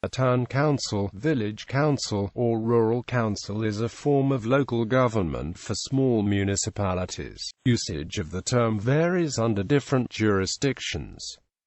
A town council, village council, or rural council is a form of local government for small municipalities. Usage of the term varies under different jurisdictions.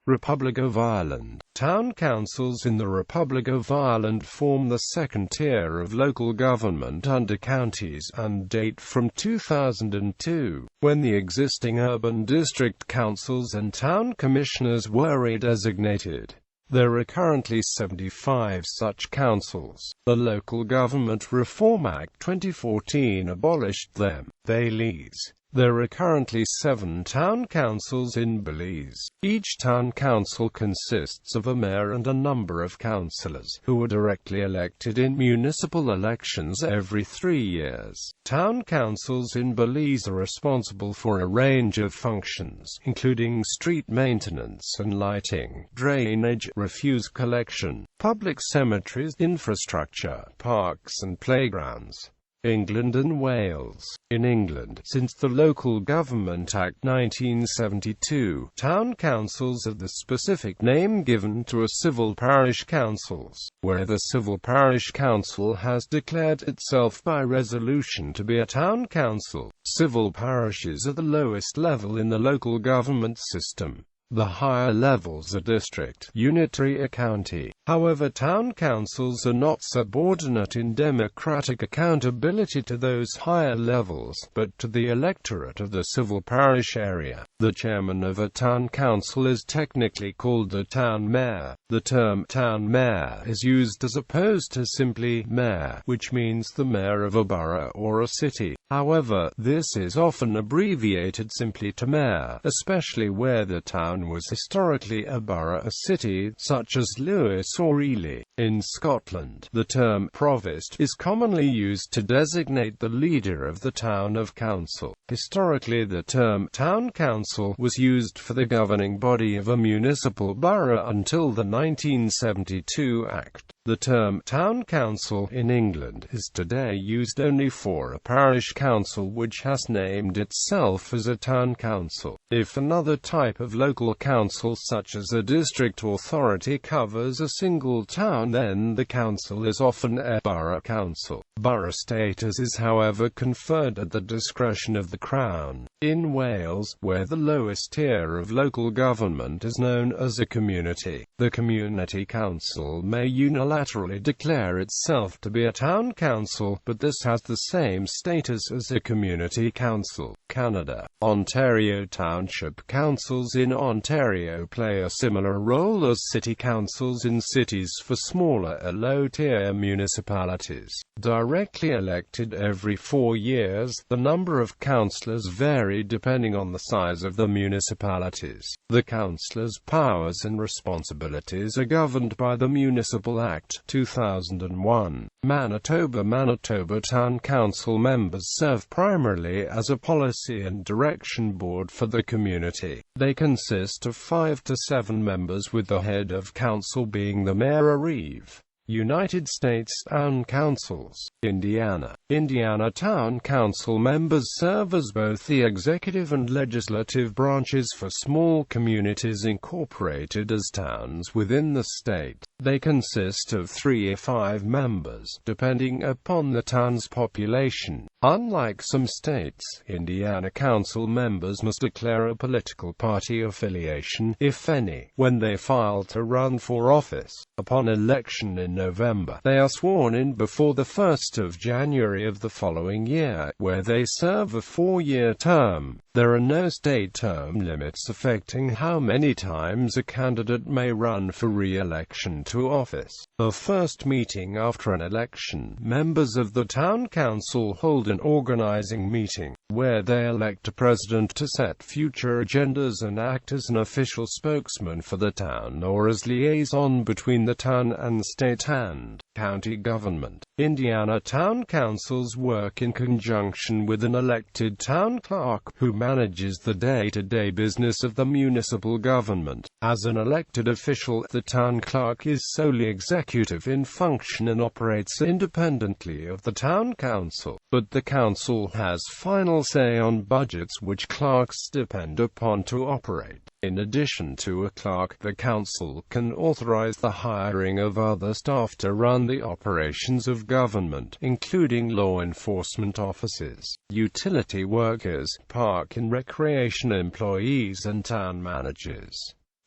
Republic of Ireland. Town councils in the Republic of Ireland form the second tier of local government under counties, and date from 2002, when the existing urban district councils and town commissioners were redesignated. There are currently 75 such councils. The Local Government Reform Act 2014 abolished them. Baileys. There are currently 7 town councils in Belize. Each town council consists of a mayor and a number of councillors, who are directly elected in municipal elections every 3 years. Town councils in Belize are responsible for a range of functions, including street maintenance and lighting, drainage, refuse collection, public cemeteries, infrastructure, parks and playgrounds. England and Wales. In England, since the Local Government Act 1972, town councils are the specific name given to a civil parish councils, where the civil parish council has declared itself by resolution to be a town council. Civil parishes are the lowest level in the local government system. The higher levels are district, unitary or county. However, town councils are not subordinate in democratic accountability to those higher levels, but to the electorate of the civil parish area. The chairman of a town council is technically called the town mayor. The term town mayor is used as opposed to simply mayor, which means the mayor of a borough or a city. However, this is often abbreviated simply to mayor, especially where the town was historically a borough or city, such as Lewis or Ely. In Scotland, the term provost is commonly used to designate the leader of the town of council. Historically, the term town council was used for the governing body of a municipal borough until the 1972 Act. The term town council in England is today used only for a parish council which has named itself as a town council. If another type of local council such as a district authority covers a single town, then the council is often a borough council. Borough status is however conferred at the discretion of the Crown. In Wales, where the lowest tier of local government is known as a community, the community council may unilaterally declare itself to be a town council, but this has the same status as a community council. Canada. Ontario. Township councils in Ontario play a similar role as city councils in cities for smaller or low-tier municipalities. Directly elected every 4 years, the number of councillors vary depending on the size of the municipalities. The councillors' powers and responsibilities are governed by the Municipal Act 2001. Manitoba Town Council members serve primarily as a policy and direction board for the community. They consist of 5 to 7 members, with the head of council being the mayor or reeve. United States Town Councils. Indiana Town Council members serve as both the executive and legislative branches for small communities incorporated as towns within the state. They consist of 3 or 5 members, depending upon the town's population. Unlike some states, Indiana Council members must declare a political party affiliation, if any, when they file to run for office. Upon election in November, they are sworn in before the 1st of January of the following year, where they serve a 4-year term. There are no state term limits affecting how many times a candidate may run for re-election to office. The first meeting after an election, members of the town council hold an organizing meeting, where they elect a president to set future agendas and act as an official spokesman for the town or as liaison between the town and state and county government. Indiana town councils work in conjunction with an elected town clerk, who manages the day-to-day business of the municipal government. As an elected official, the town clerk is solely executive executive in function and operates independently of the town council, but the council has final say on budgets which clerks depend upon to operate. In addition to a clerk, the council can authorize the hiring of other staff to run the operations of government, including law enforcement officers, utility workers, park and recreation employees and town managers.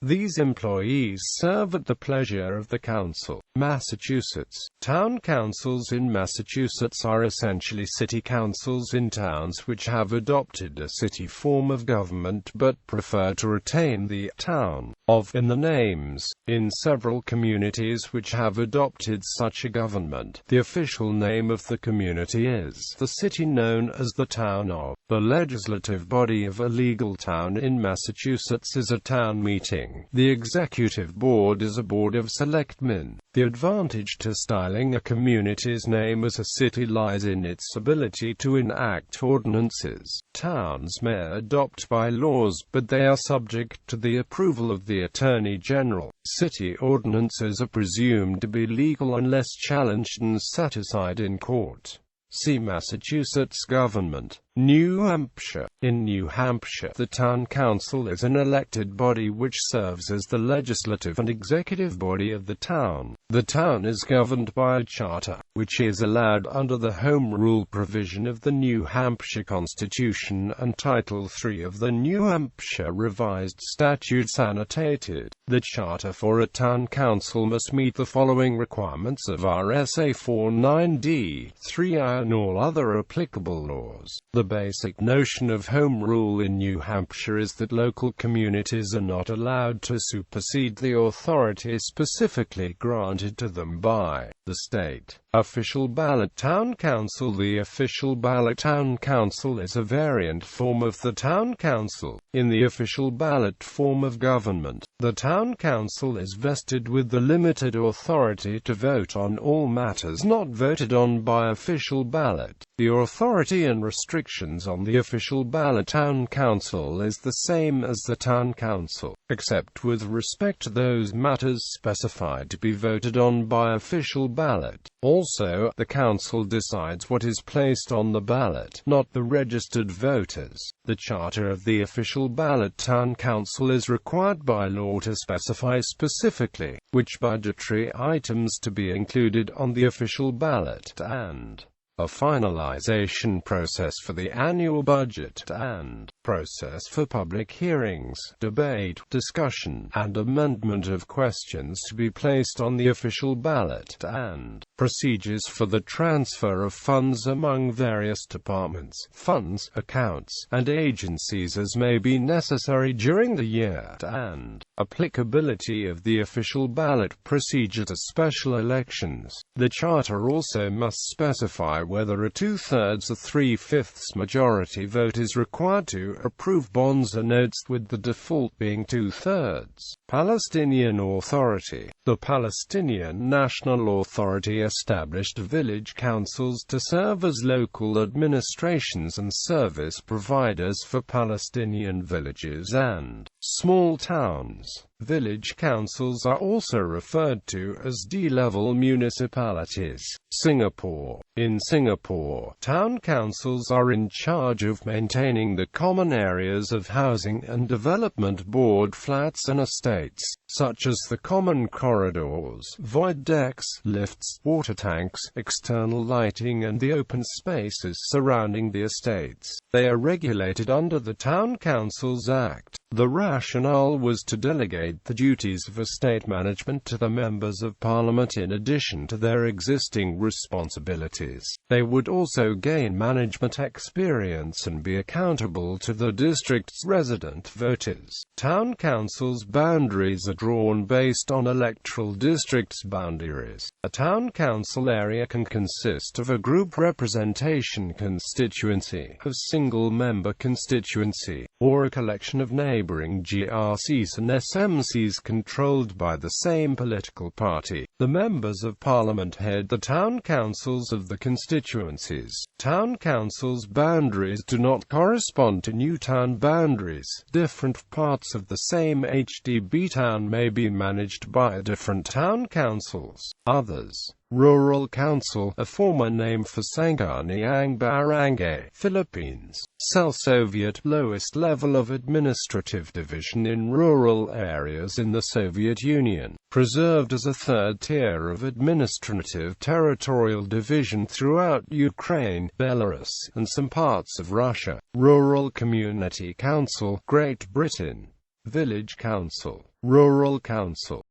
These employees serve at the pleasure of the council. Massachusetts. Town councils in Massachusetts are essentially city councils in towns which have adopted a city form of government but prefer to retain the town of in the names. In several communities which have adopted such a government, the official name of the community is the city known as the town of. The legislative body of a legal town in Massachusetts is a town meeting. The executive board is a board of selectmen. The advantage to styling a community's name as a city lies in its ability to enact ordinances. Towns may adopt bylaws, but they are subject to the approval of the Attorney General. City ordinances are presumed to be legal unless challenged and set aside in court. See Massachusetts government. New Hampshire. In New Hampshire, the town council is an elected body which serves as the legislative and executive body of the town. The town is governed by a charter, which is allowed under the Home Rule provision of the New Hampshire Constitution and Title III of the New Hampshire Revised Statutes annotated. The charter for a town council must meet the following requirements of RSA 49D, 3I and all other applicable laws. The basic notion of home rule in New Hampshire is that local communities are not allowed to supersede the authority specifically granted to them by the state. Official ballot town council. The official ballot town council is a variant form of the town council. In the official ballot form of government, the town council is vested with the limited authority to vote on all matters not voted on by official ballot. The authority and restrictions on the official ballot town council is the same as the town council, except with respect to those matters specified to be voted on by official ballot. Also, the council decides what is placed on the ballot, not the registered voters. The charter of the official ballot town council is required by law to specify specifically which budgetary items to be included on the official ballot, and a finalization process for the annual budget, and process for public hearings, debate, discussion, and amendment of questions to be placed on the official ballot, and procedures for the transfer of funds among various departments, funds, accounts, and agencies as may be necessary during the year, and applicability of the official ballot procedure to special elections. The charter also must specify whether a 2/3 or 3/5 majority vote is required to approve bonds or notes, with the default being 2/3. Palestinian Authority. The Palestinian National Authority established village councils to serve as local administrations and service providers for Palestinian villages and small towns. Village councils are also referred to as D-level municipalities. Singapore. In Singapore, town councils are in charge of maintaining the common areas of Housing and Development Board flats and estates, such as the common corridors, void decks, lifts, water tanks, external lighting and the open spaces surrounding the estates. They are regulated under the Town Councils Act. The rationale was to delegate the duties of estate management to the members of Parliament in addition to their existing responsibilities. They would also gain management experience and be accountable to the district's resident voters. Town councils' boundaries are drawn based on electoral districts' boundaries. A town council area can consist of a group representation constituency, a single-member constituency, or a collection of neighboring GRCs and SM TMCs controlled by the same political party. The members of parliament head the town councils of the constituencies. Town councils' boundaries do not correspond to new town boundaries. Different parts of the same HDB town may be managed by different town councils. Others. Rural Council, a former name for Sangguniang Barangay, Philippines. Soviet, lowest level of administrative division in rural areas in the Soviet Union. Preserved as a third tier of administrative territorial division throughout Ukraine, Belarus, and some parts of Russia. Rural Community Council, Great Britain. Village Council, Rural Council.